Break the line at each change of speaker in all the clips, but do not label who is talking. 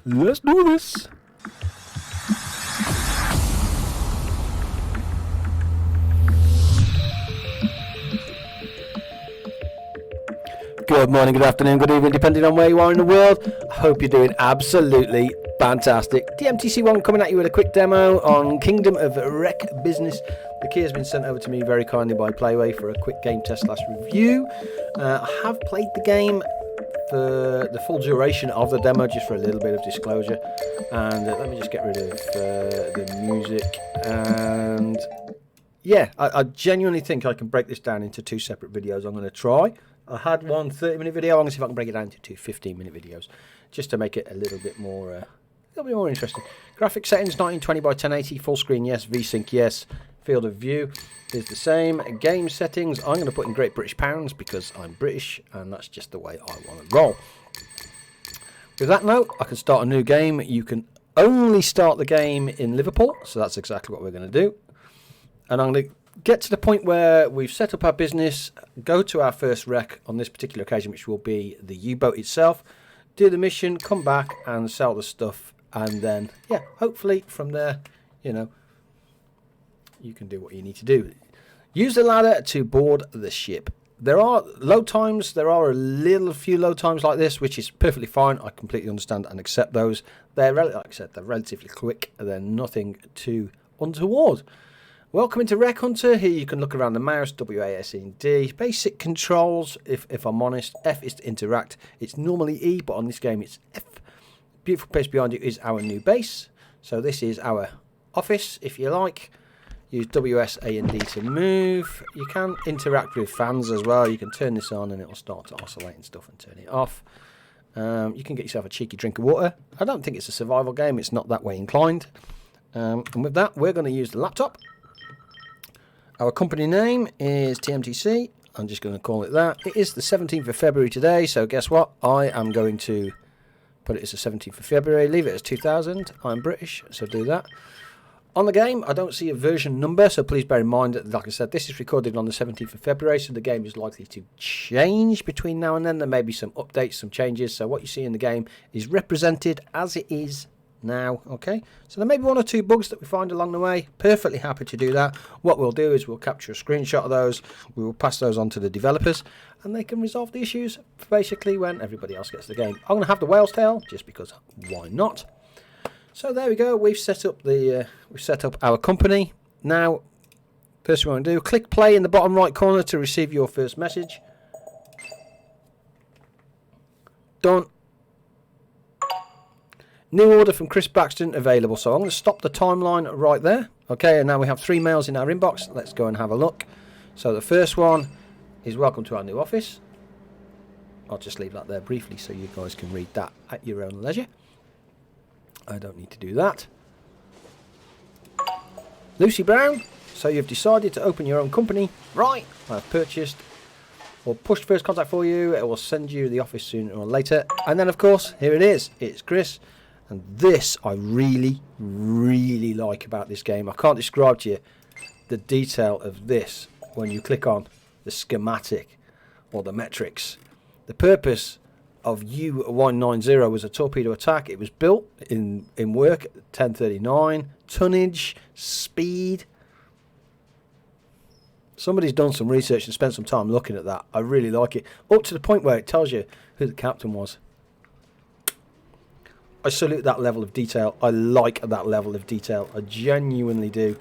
Let's do this. Good morning, good afternoon, good evening, depending on where you are in the world. I hope you're doing absolutely fantastic. TMTC1 coming at you with a quick demo on Kingdom of Wreck Business. The key has been sent over to me very kindly by Playway for a quick game test / review. I have played the game for the full duration of the demo, just for a little bit of disclosure. And let me just get rid of the music. And yeah, I genuinely think I can break this down into two separate videos. I'm going to try. I had one 30-minute video. I'm going to see if I can break it down into two 15-minute videos, just to make it a little bit more interesting. Graphic settings 1920 by 1080, full screen yes, VSync yes, field of view is the same. Game settings I'm going to put in Great British Pounds because I'm British and that's just the way I want to roll. With that note, I can start a new game. You can only start the game in Liverpool, so that's exactly what we're going to do. And I'm going to get to the point where we've set up our business, go to our first wreck on this particular occasion, which will be the U-boat itself, do the mission, come back and sell the stuff, and then, yeah, hopefully from there, you know, you can do what you need to do. Use the ladder to board the ship. There are load times, there are a few load times like this, which is perfectly fine. I completely understand and accept those. They're, like I said, they're relatively quick, they're nothing too untoward. Welcome into Wreck Hunter. Here you can look around the mouse, WASD and D. Basic controls, if I'm honest. F is to interact. It's normally E, but on this game it's F. Beautiful place behind you is our new base. So this is our office, if you like. Use WS, A and D to move. You can interact with fans as well. You can turn this on and it will start to oscillate and stuff and turn it off. You can get yourself a cheeky drink of water. I don't think it's a survival game. It's not that way inclined. And with that, we're going to use the laptop. Our company name is TMTC. I'm just going to call it that. It is the 17th of February today, so guess what? I am going to put it as the 17th of February. Leave it as 2000. I'm British, so do that. On the game, I don't see a version number, so please bear in mind that, like I said, this is recorded on the 17th of February, so the game is likely to change between now and then. There may be some updates, some changes, so what you see in the game is represented as it is now. Okay, so there may be one or two bugs that we find along the way. Perfectly happy to do that. What we'll do is we'll capture a screenshot of those, we will pass those on to the developers and they can resolve the issues basically when everybody else gets the game. I'm going to have the whale's tail just because why not. So there we go, we've set up our company. Now first thing we want to do, click play in the bottom right corner to receive your first message. Done. New order from Chris Baxton available. So I'm going to stop the timeline right there. Okay, and now we have 3 mails in our inbox. Let's go and have a look. So the first one is welcome to our new office. I'll just leave that there briefly so you guys can read that at your own leisure. I don't need to do that. Lucy Brown, so you've decided to open your own company. Right, I've purchased or pushed first contact for you. It will send you the office sooner or later. And then of course, here it is. It's Chris. And this I really, really like about this game. I can't describe to you the detail of this when you click on the schematic or the metrics. The purpose of U-190 was a torpedo attack. It was built in work at 1039. Tonnage, speed. Somebody's done some research and spent some time looking at that. I really like it. Up to the point where it tells you who the captain was. I salute that level of detail. I like that level of detail. I genuinely do.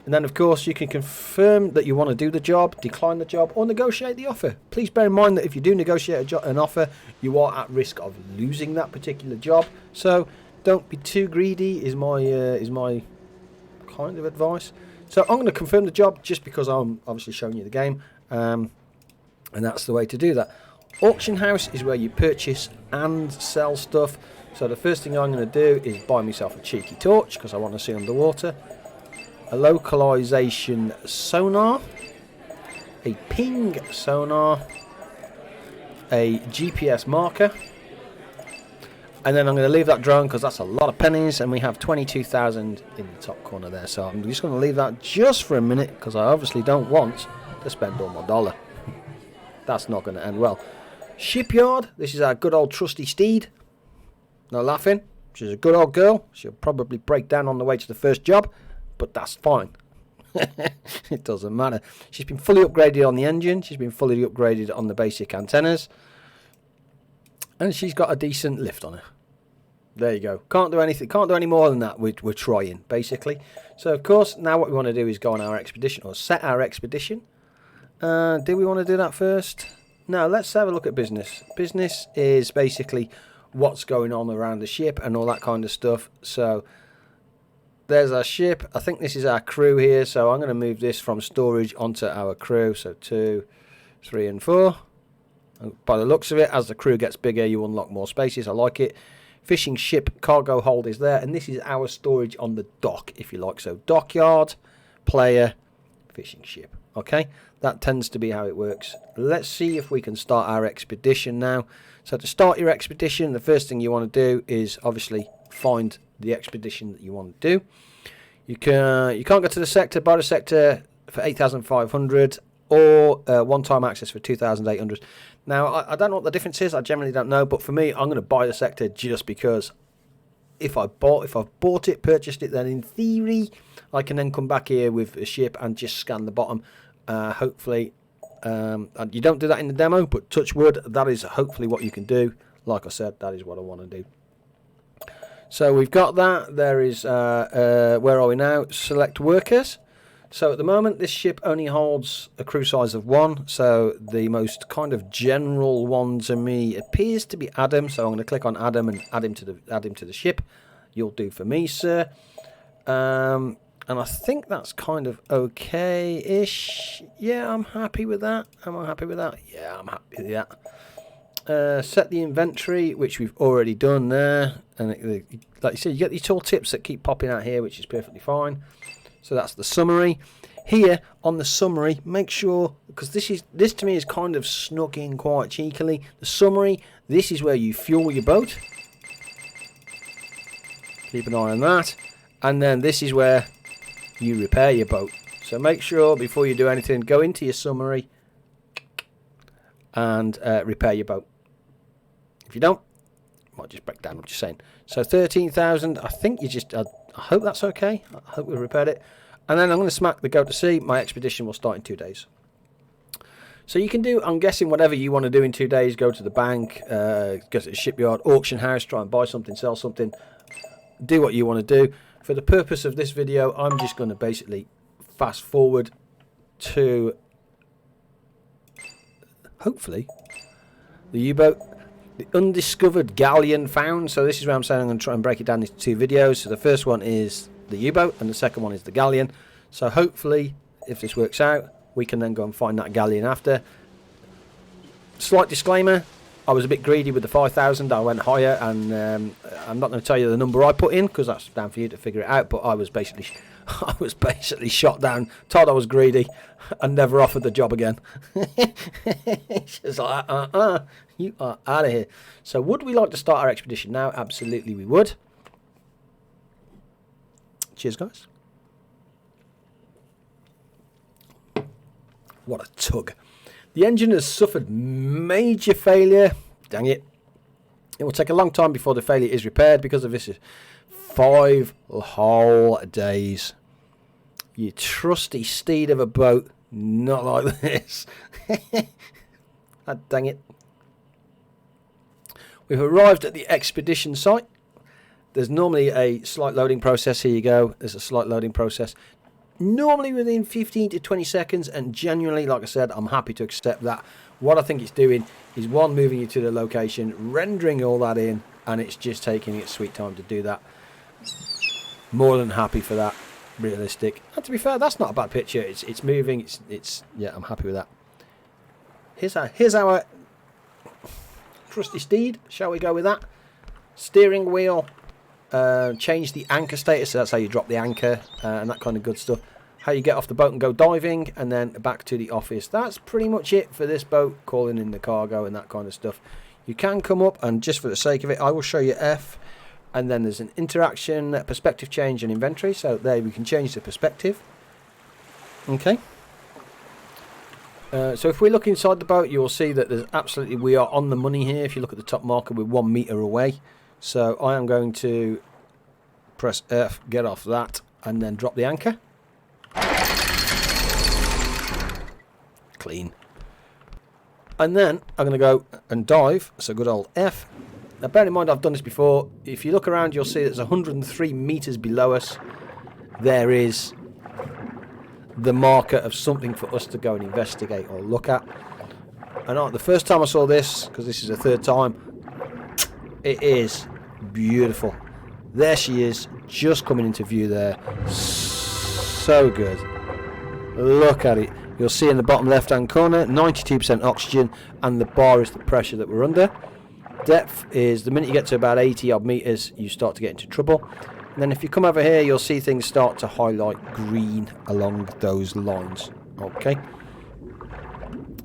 And then, of course, you can confirm that you want to do the job, decline the job, or negotiate the offer. Please bear in mind that if you do negotiate an offer, you are at risk of losing that particular job. So don't be too greedy is my kind of advice. So I'm going to confirm the job just because I'm obviously showing you the game. And that's the way to do that. Auction house is where you purchase and sell stuff. So the first thing I'm going to do is buy myself a cheeky torch because I want to see underwater. A localization sonar. A ping sonar. A GPS marker. And then I'm going to leave that drone because that's a lot of pennies. And we have 22,000 in the top corner there. So I'm just going to leave that just for a minute because I obviously don't want to spend all my dollar. That's not going to end well. Shipyard. This is our good old trusty steed. No laughing. She's a good old girl. She'll probably break down on the way to the first job, but that's fine. It doesn't matter. She's been fully upgraded on the engine. She's been fully upgraded on the basic antennas. And she's got a decent lift on her. There you go. Can't do anything. Can't do any more than that. We're trying, basically. So, of course, now what we want to do is go on our expedition, or set our expedition. Do we want to do that first? No, let's have a look at business. Business is basically what's going on around the ship and all that kind of stuff. So, there's our ship. I think this is our crew here. So, I'm going to move this from storage onto our crew. So, 2, 3, and 4. By the looks of it, as the crew gets bigger, you unlock more spaces. I like it. Fishing ship cargo hold is there, and this is our storage on the dock, if you like. So dockyard, player, fishing ship. Okay, that tends to be how it works. Let's see if we can start our expedition now. So to start your expedition, the first thing you want to do is obviously find the expedition that you want to do. You can't go to the sector, buy the sector for 8,500 or one-time access for 2,800. Now, I don't know what the difference is. I generally don't know. But for me, I'm going to buy the sector just because if I've bought it, purchased it, then in theory, I can then come back here with a ship and just scan the bottom. Hopefully, and you don't do that in the demo, but touch wood, that is hopefully what you can do. Like I said, that is what I want to do. So we've got that. There is, where are we now? Select workers. So at the moment, this ship only holds a crew size of 1. So the most kind of general one to me appears to be Adam. So I'm going to click on Adam and add him to the ship. You'll do for me, sir. And I think that's kind of okay-ish. Yeah, I'm happy with that. Am I happy with that? Yeah, I'm happy with that. Set the inventory, which we've already done there. And like you said, you get these tool tips that keep popping out here, which is perfectly fine. So that's the summary. Here on the summary, make sure, because this to me is kind of snuck in quite cheekily. The summary, this is where you fuel your boat. Keep an eye on that. And then this is where you repair your boat. So make sure before you do anything, go into your summary and repair your boat. If you don't, it might just break down. I'm just saying. So 13,000. I think you just. I hope that's okay. I hope we repaired it. And then I'm going to smack the go to sea. My expedition will start in 2 days. So you can do, I'm guessing, whatever you want to do in 2 days. Go to the bank, go to the shipyard, auction house, try and buy something, sell something. Do what you want to do. For the purpose of this video, I'm just going to basically fast forward to, hopefully, the U-boat. The undiscovered galleon found. So this is where I'm saying I'm going to try and break it down into 2 videos. So the first one is the U-boat and the second one is the galleon. So hopefully, if this works out, we can then go and find that galleon after. Slight disclaimer, I was a bit greedy with the 5,000. I went higher, and I'm not going to tell you the number I put in because that's down for you to figure it out. But I was basically shot down, told I was greedy, and never offered the job again. She's like, you are out of here. So would we like to start our expedition now? Absolutely we would. Cheers, guys. What a tug. The engine has suffered major failure. Dang it. It will take a long time before the failure is repaired because of this. 5 whole days. You trusty steed of a boat. Not like this. Dang it. We've arrived at the expedition site. There's normally a slight loading process. Here you go. There's a slight loading process. Normally within 15 to 20 seconds. And genuinely, like I said, I'm happy to accept that. What I think it's doing is, one, moving you to the location, rendering all that in. And it's just taking its sweet time to do that. More than happy for that. Realistic. And to be fair, that's not a bad picture. It's moving. It's yeah, I'm happy with that. Here's our trusty steed. Shall we go with that? Steering wheel. Change the anchor status. So that's how you drop the anchor and that kind of good stuff. How you get off the boat and go diving, and then back to the office. That's pretty much it for this boat. Calling in the cargo and that kind of stuff. You can come up, and just for the sake of it, I will show you F. And then there's an interaction, perspective change, and inventory. So there we can change the perspective. Okay. So if we look inside the boat, you will see that there's absolutely, we are on the money here. If you look at the top marker, we're 1 meter away. So I am going to press F, get off that, and then drop the anchor. Clean. And then I'm going to go and dive, so good old F. Now bear in mind I've done this before. If you look around, you'll see there's 103 meters below us. There is the marker of something for us to go and investigate or look at. And the first time I saw this, because this is the third time, it is beautiful. There she is, just coming into view there. So good. Look at it. You'll see in the bottom left hand corner 92% oxygen, and the bar is the pressure that we're under. Depth is the minute you get to about 80 odd meters, you start to get into trouble. And then if you come over here, you'll see things start to highlight green along those lines. Okay.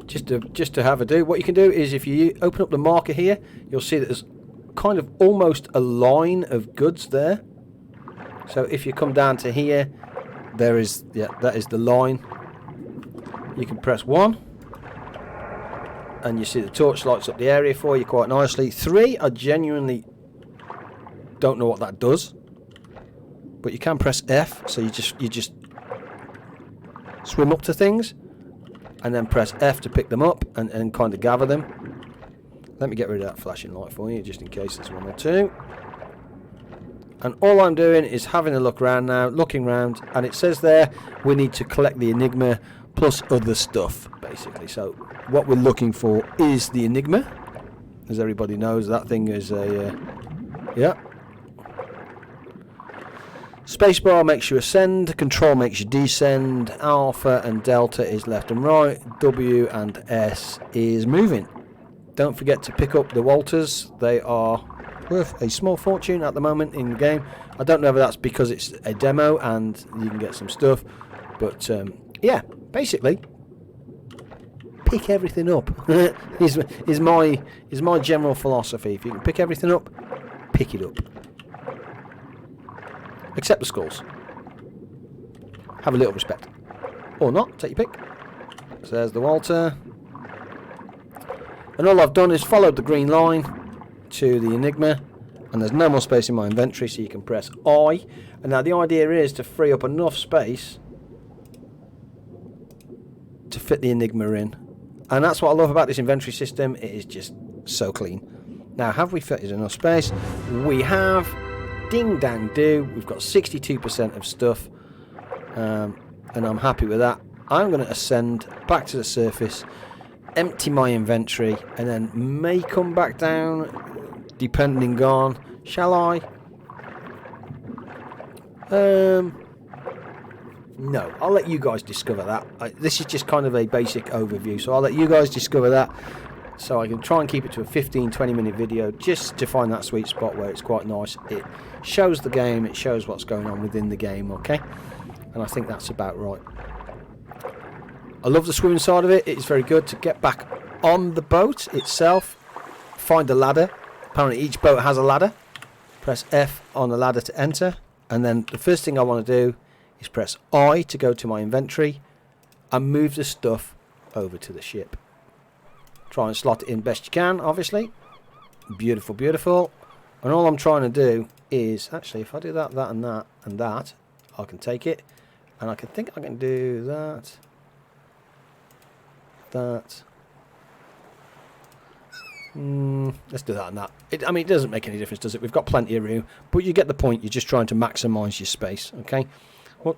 Just to have a do, what you can do is if you open up the marker here, you'll see that there's kind of almost a line of goods there. So if you come down to here, there is, yeah, that is the line. You can press 1 and you see the torch lights up the area for you quite nicely. 3, I genuinely don't know what that does, but you can press F, so you just swim up to things and then press F to pick them up and kind of gather them. Let me get rid of that flashing light for you, just in case there's one or two. And all I'm doing is having a look around now, looking around, and it says there we need to collect the Enigma plus other stuff, basically. So what we're looking for is the Enigma. As everybody knows, that thing is a... yeah. Spacebar makes you ascend, control makes you descend, alpha and delta is left and right, W and S is moving. Don't forget to pick up the Walters. They are worth a small fortune at the moment in the game. I don't know if that's because it's a demo and you can get some stuff, but yeah, basically pick everything up is my general philosophy. If you can pick everything up, pick it up, except the skulls. Have a little respect, or not, take your pick. So there's the Walter, and all I've done is followed the green line to the Enigma, and there's no more space in my inventory, so you can press I. And now the idea is to free up enough space to fit the Enigma in, and that's what I love about this inventory system. It is just so clean. Now, have we fitted enough space? We have. Ding dang do. We've got 62% of stuff, and I'm happy with that. I'm going to ascend back to the surface, empty my inventory, and then may come back down depending on, shall I? No, I'll let you guys discover that. This is just kind of a basic overview, so I'll let you guys discover that, so I can try and keep it to a 15-20 minute video just to find that sweet spot where it's quite nice. It shows the game, it shows what's going on within the game, okay? And I think that's about right. I love the swimming side of it. It's very good to get back on the boat itself, find a ladder. Apparently each boat has a ladder. Press F on the ladder to enter, and then the first thing I want to do is press I to go to my inventory and move the stuff over to the ship. Try and slot it in best you can, obviously. Beautiful, beautiful. And all I'm trying to do is, actually, if I do that, that and that and that, I can take it, and I can think I can do that, that. Let's do that and that. I mean, it doesn't make any difference, does it? We've got plenty of room, but you get the point. You're just trying to maximise your space, okay? Well,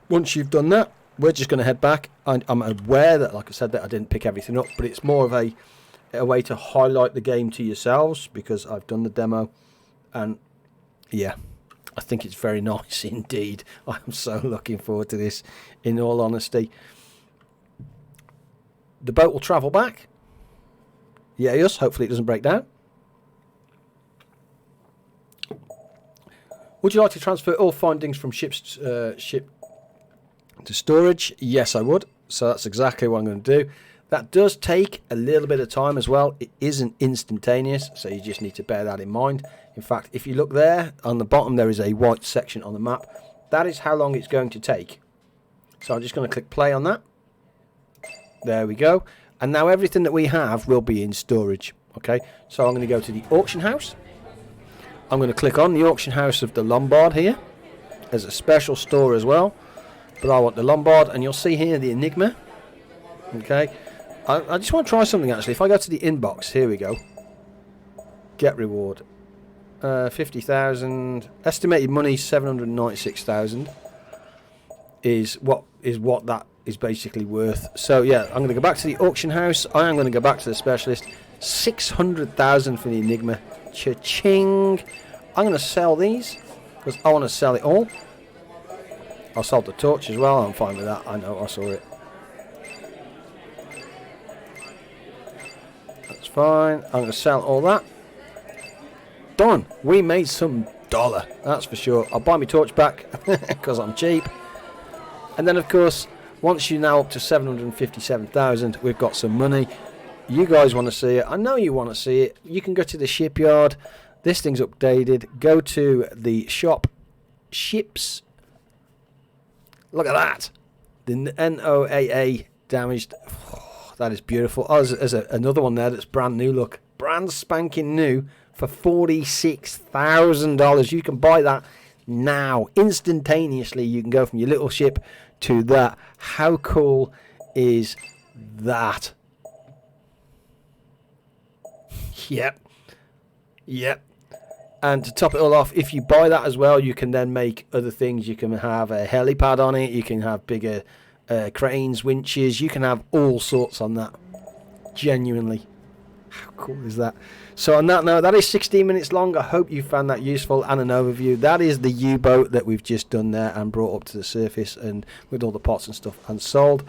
once you've done that, we're just going to head back. I'm aware that, like I said, that I didn't pick everything up, but it's more of a way to highlight the game to yourselves, because I've done the demo, and yeah, I think it's very nice indeed. I'm so looking forward to this, in all honesty. The boat will travel back. Yeah, yes, hopefully it doesn't break down. Would you like to transfer all findings from ship to storage? Yes, I would. So that's exactly what I'm going to do. That does take a little bit of time as well. It isn't instantaneous, so you just need to bear that in mind. In fact, if you look there, on the bottom there is a white section on the map. That is how long it's going to take. So I'm just going to click play on that. There we go. And now everything that we have will be in storage. Okay, so I'm going to go to the auction house. I'm going to click on the auction house of the Lombard here. There's a special store as well, but I want the Lombard, and you'll see here the Enigma. Okay, I just want to try something actually. If I go to the inbox, here we go. Get reward. 50,000. Estimated money 796,000 is what that is basically worth. So yeah, I'm going to go back to the auction house. I am going to go back to the specialist. 600,000 for the Enigma. Cha-ching. I'm going to sell these because I want to sell it all. I sold the torch as well. I'm fine with that. I know, I saw it. That's fine. I'm going to sell all that. Done. We made some dollar. That's for sure. I'll buy my torch back because I'm cheap. And then, of course, once you're now up to 757,000, we've got some money. You guys want to see it. I know you want to see it. You can go to the shipyard. This thing's updated. Go to the shop. Ships. Look at that. The NOAA damaged. Oh, that is beautiful. Oh, there's another one there that's brand new. Look. Brand spanking new for $46,000. You can buy that now. Instantaneously, you can go from your little ship to that. How cool is that? Yep. And to top it all off, if you buy that as well, you can then make other things. You can have a helipad on it. You can have bigger cranes, winches. You can have all sorts on that. Genuinely. How cool is that? So on that note, that is 16 minutes long. I hope you found that useful and an overview. That is the U-boat that we've just done there and brought up to the surface and with all the pots and stuff and sold.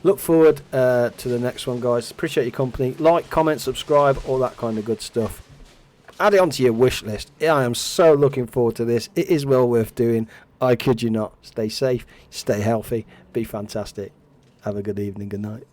Look forward to the next one, guys. Appreciate your company. Like, comment, subscribe, all that kind of good stuff. Add it onto your wish list. I am so looking forward to this. It is well worth doing. I kid you not. Stay safe, stay healthy, be fantastic. Have a good evening, good night.